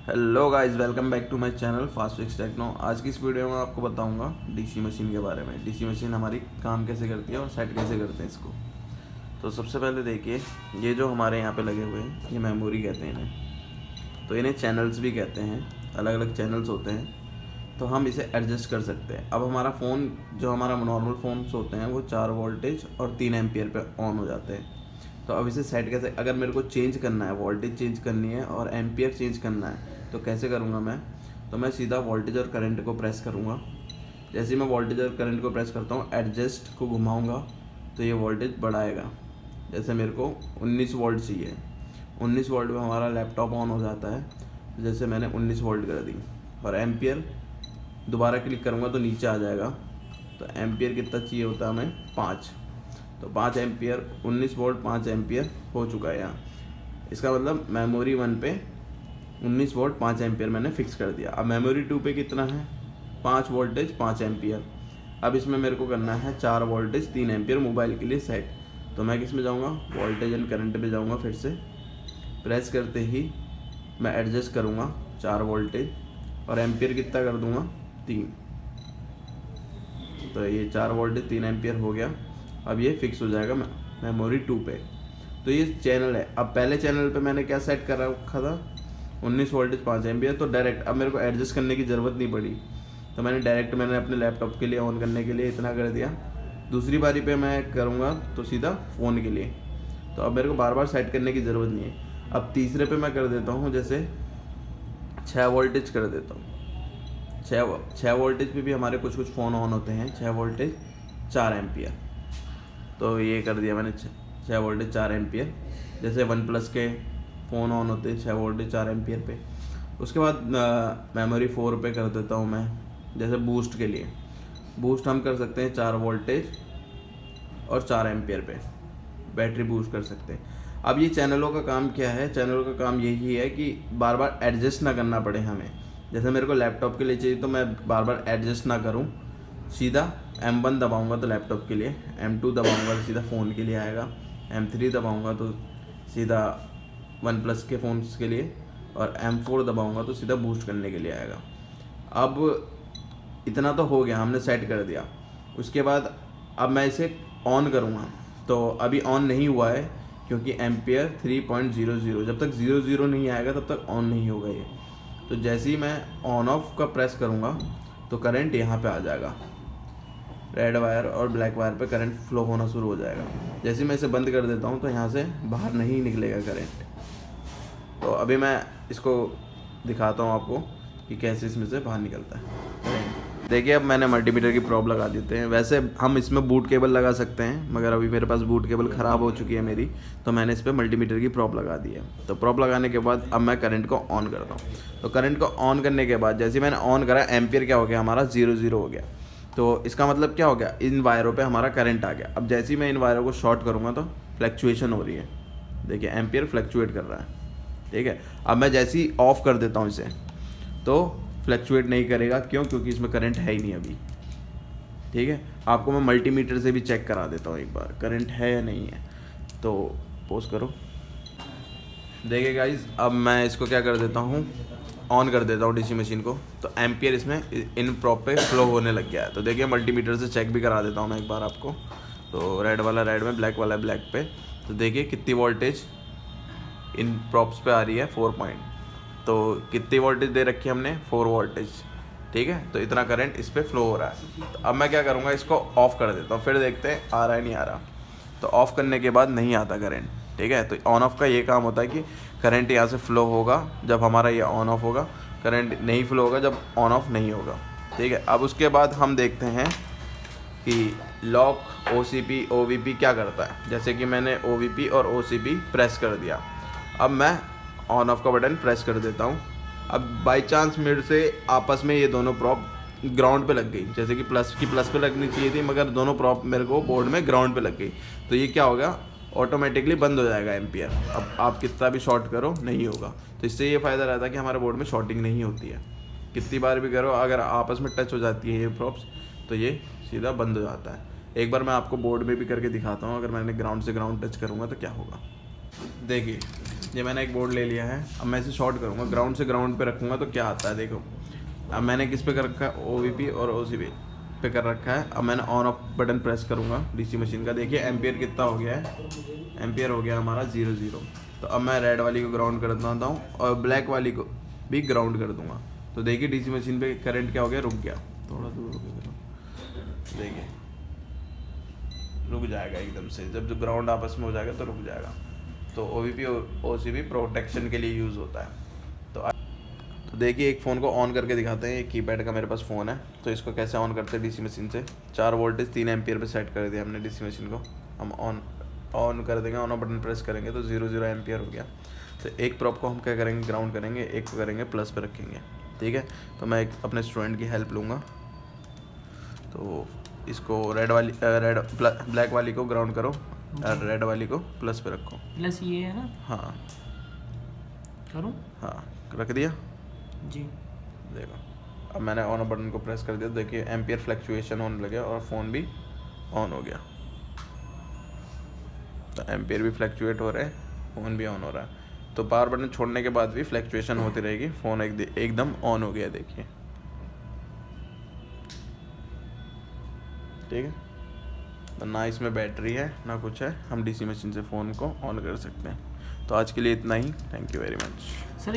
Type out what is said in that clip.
Hello guys, welcome back to my channel Fast Fix Techno. आज की इस video में आपको बताऊंगा डीसी मशीन के बारे में। डीसी मशीन हमारी काम कैसे करती है और सेट कैसे करते हैं इसको। तो सबसे पहले देखिए, ये जो हमारे यहाँ पे लगे हुए हैं ये मेमोरी कहते हैं इन्हें। तो इन्हें चैनल्स भी कहते हैं, अलग अलग चैनल्स होते हैं। तो हम इसे एडजस्ट कर सकते हैं। अब हमारा फ़ोन, जो हमारा नॉर्मल फ़ोन्स होते हैं, वो 4 वोल्टेज और 3 एम्पियर पे ऑन हो जाते हैं। तो अब इसे सेट कैसे, अगर मेरे को चेंज करना है, वोल्टेज चेंज करनी है और एम्पियर चेंज करना है, तो कैसे करूँगा मैं। तो मैं सीधा वोल्टेज और करंट को प्रेस करूँगा। जैसे ही मैं वोल्टेज और करंट को प्रेस करता हूँ, एडजस्ट को घुमाऊँगा तो ये वोल्टेज बढ़ाएगा। जैसे मेरे को 19 वोल्ट चाहिए, 19 वोल्ट में हमारा लैपटॉप ऑन हो जाता है। तो जैसे मैंने 19 वोल्ट कर दी और एम्पियर दोबारा क्लिक करूँगा तो नीचे आ जाएगा। तो एम्पियर कितना चाहिए होता है हमें, 5। तो 5 एम्पियर, 19 वोल्ट 5 एम्पियर हो चुका है यहाँ। इसका मतलब मेमोरी 1 पे 19 वोल्ट 5 एम्पियर मैंने फिक्स कर दिया। अब मेमोरी 2 पे कितना है, 5 वोल्टेज 5 एम्पियर। अब इसमें मेरे को करना है 4 वोल्टेज 3 एम्पियर मोबाइल के लिए सेट। तो मैं किस में जाऊँगा, वोल्टेज एंड करंट पे जाऊँगा। फिर से प्रेस करते ही मैं एडजस्ट करूँगा 4 वोल्टेज और एम्पियर कितना कर दूँगा, 3। तो ये 4 वोल्टेज 3 एम्पियर हो गया। अब ये फिक्स हो जाएगा मेमोरी 2 पे। तो ये चैनल है। अब पहले चैनल पे मैंने क्या सेट कर रखा था, 19 वोल्टेज 5 एम्पियर। तो डायरेक्ट अब मेरे को एडजस्ट करने की ज़रूरत नहीं पड़ी। तो मैंने अपने लैपटॉप के लिए ऑन करने के लिए इतना कर दिया। दूसरी बारी पे मैं करूँगा तो सीधा फ़ोन के लिए। तो अब मेरे को बार बार सेट करने की ज़रूरत नहीं है। अब तीसरे पे मैं कर देता हूँ, जैसे 6 वोल्टेज कर देता हूँ। 6 वोल्टेज पे भी हमारे कुछ कुछ फ़ोन ऑन होते हैं। 6 वोल्टेज 4 एम्पियर। तो ये कर दिया मैंने 6 वोल्टेज 4 एम्पियर। जैसे वन प्लस के फ़ोन ऑन होते हैं 6 वोल्टेज 4 एम्पियर पे। उसके बाद मेमोरी 4 पे कर देता हूँ मैं। जैसे बूस्ट के लिए, बूस्ट हम कर सकते हैं 4 वोल्टेज और 4 एम्पियर पे बैटरी बूस्ट कर सकते हैं। अब ये चैनलों का काम क्या है, चैनलों का काम यही है कि बार बार एडजस्ट ना करना पड़े हमें। जैसे मेरे को लैपटॉप के लिए चाहिए तो मैं बार बार एडजस्ट ना करूँ, सीधा M1 दबाऊंगा तो लैपटॉप के लिए, M2 दबाऊंगा तो सीधा फ़ोन के लिए आएगा, M3 दबाऊंगा तो सीधा वन प्लस के फ़ोन्स के लिए, और M4 दबाऊंगा तो सीधा बूस्ट करने के लिए आएगा। अब इतना तो हो गया, हमने सेट कर दिया। उसके बाद अब मैं इसे ऑन करूँगा। तो अभी ऑन नहीं हुआ है क्योंकि एम्पियर 3.00, जब तक 00 नहीं आएगा तब तक ऑन नहीं होगा ये। तो जैसे ही मैं ऑन ऑफ का प्रेस करूँगा तो करंट यहाँ पे आ जाएगा। रेड वायर और ब्लैक वायर पे करंट फ्लो होना शुरू हो जाएगा। जैसे मैं इसे बंद कर देता हूँ तो यहाँ से बाहर नहीं निकलेगा करंट। तो अभी मैं इसको दिखाता हूँ आपको कि कैसे इसमें से बाहर निकलता है करंट। देखिए, अब मैंने मल्टीमीटर की प्रॉब लगा देते हैं। वैसे हम इसमें बूट केबल लगा सकते हैं, मगर अभी मेरे पास बूट केबल ख़राब हो चुकी है मेरी, तो मैंने इस पर मल्टीमीटर की प्रॉब लगा दी है। तो प्रॉब लगाने के बाद अब मैं करंट को ऑन करता हूँ। तो करंट को ऑन करने के बाद जैसे मैंने ऑन करा, एम्पियर क्या हो गया हमारा, 00 हो गया। तो इसका मतलब क्या हो गया, इन वायरों पे हमारा करंट आ गया। अब जैसे ही मैं इन वायरों को शॉर्ट करूँगा तो फ्लैक्चुएशन हो रही है। देखिए, एम्पियर फ्लैक्चुएट कर रहा है, ठीक है। अब मैं जैसे ही ऑफ कर देता हूँ इसे तो फ्लैक्चुएट नहीं करेगा। क्यों? क्योंकि इसमें करंट है ही नहीं अभी, ठीक है। आपको मैं मल्टीमीटर से भी चेक करा देता हूँ एक बार करंट है या नहीं है। तो पोज करो। देखिए गाइज, अब मैं इसको क्या कर देता हूँ, ऑन कर देता हूँ डीसी मशीन को। तो एम्पियर इसमें इन प्रॉप पे फ्लो होने लग गया है। तो देखिए, मल्टीमीटर से चेक भी करा देता हूँ मैं एक बार आपको। तो रेड वाला रेड में, ब्लैक वाला ब्लैक पे। तो देखिए कितनी वोल्टेज इन प्रॉप्स पे आ रही है, 4 पॉइंट। तो कितनी वोल्टेज दे रखी है हमने, 4 वोल्टेज, ठीक है। तो इतना करंट इस पर फ्लो हो रहा है। तो अब मैं क्या करूँगा, इसको ऑफ़ कर देता हूँ, फिर देखते हैं आ रहा है नहीं आ रहा। तो ऑफ़ करने के बाद नहीं आता करंट, ठीक है। तो ऑन ऑफ का ये काम होता है कि करंट यहाँ से फ्लो होगा जब हमारा ये ऑन ऑफ होगा, करंट नहीं फ्लो होगा जब ऑन ऑफ नहीं होगा, ठीक है। अब उसके बाद हम देखते हैं कि लॉक, OCP, OVP क्या करता है। जैसे कि मैंने OVP और OCP प्रेस कर दिया। अब मैं ऑन ऑफ का बटन प्रेस कर देता हूँ। अब बाय चांस मेरे से आपस में ये दोनों प्रॉप ग्राउंड पे लग गई, जैसे कि प्लस पे लगनी चाहिए थी, मगर दोनों प्रॉप मेरे को बोर्ड में ग्राउंड पे लग गई। तो ये क्या होगा, ऑटोमेटिकली बंद हो जाएगा एम्पियर। अब आप कितना भी शॉर्ट करो नहीं होगा। तो इससे ये फ़ायदा रहता है कि हमारे बोर्ड में शॉर्टिंग नहीं होती है। कितनी बार भी करो, अगर आपस में टच हो जाती है ये प्रॉप्स तो ये सीधा बंद हो जाता है। एक बार मैं आपको बोर्ड में भी करके दिखाता हूँ, अगर मैंने ग्राउंड से ग्राउंड टच करूँगा तो क्या होगा। देखिए, ये मैंने एक बोर्ड ले लिया है। अब मैं इसे शॉर्ट करूँगा, ग्राउंड से ग्राउंड पे रखूँगा तो क्या आता है देखो। अब मैंने किस पे कर रखा है, OVP और OCP पे कर रखा है। अब मैंने ऑन ऑफ बटन प्रेस करूँगा DC मशीन का, देखिए एम्पियर कितना हो गया है, एम्पियर हो गया हमारा 0 तो अब मैं रेड वाली को ग्राउंड कर देता हूँ और ब्लैक वाली को भी ग्राउंड कर दूँगा। तो देखिए DC मशीन पे करंट क्या हो गया, रुक गया, थोड़ा दूर हो गया, देखिए रुक जाएगा एकदम से। जब ग्राउंड आपस में हो जाएगा तो रुक जाएगा। तो OVP और OCP प्रोटेक्शन के लिए यूज़ होता है। तो देखिए एक फ़ोन को ऑन करके दिखाते हैं। एक कीपैड का मेरे पास फ़ोन है, तो इसको कैसे ऑन करते हैं DC मशीन से। 4 वोल्टेज 3 एम्पियर पे सेट कर दिया हमने DC मशीन को। हम ऑन कर देंगे, ऑन बटन प्रेस करेंगे तो 0 एम्पियर हो गया। तो एक प्रॉप को हम क्या करेंगे, ग्राउंड करेंगे, एक को करेंगे प्लस पे रखेंगे, ठीक है। तो मैं एक अपने स्टूडेंट की हेल्प लूँगा। तो इसको ब्लैक वाली को ग्राउंड करो और रेड वाली को प्लस पे रखो। प्लस ये है ना? हाँ करूँ? हाँ, रख दिया जी। देखो अब मैंने ऑन बटन को प्रेस कर दिया, देखिए एम्पियर फ्लक्चुएशन होने लगे और फ़ोन भी ऑन हो गया। तो एम्पियर भी फ्लक्चुएट हो रहे हैं, फ़ोन भी ऑन हो रहा है। तो पावर बटन छोड़ने के बाद भी फ्लक्चुएशन होती रहेगी, फ़ोन एकदम ऑन हो गया, देखिए ठीक है। तो ना इसमें बैटरी है ना कुछ है, हम DC मशीन से फ़ोन को ऑन कर सकते हैं। तो आज के लिए इतना ही, thank you very much. Sir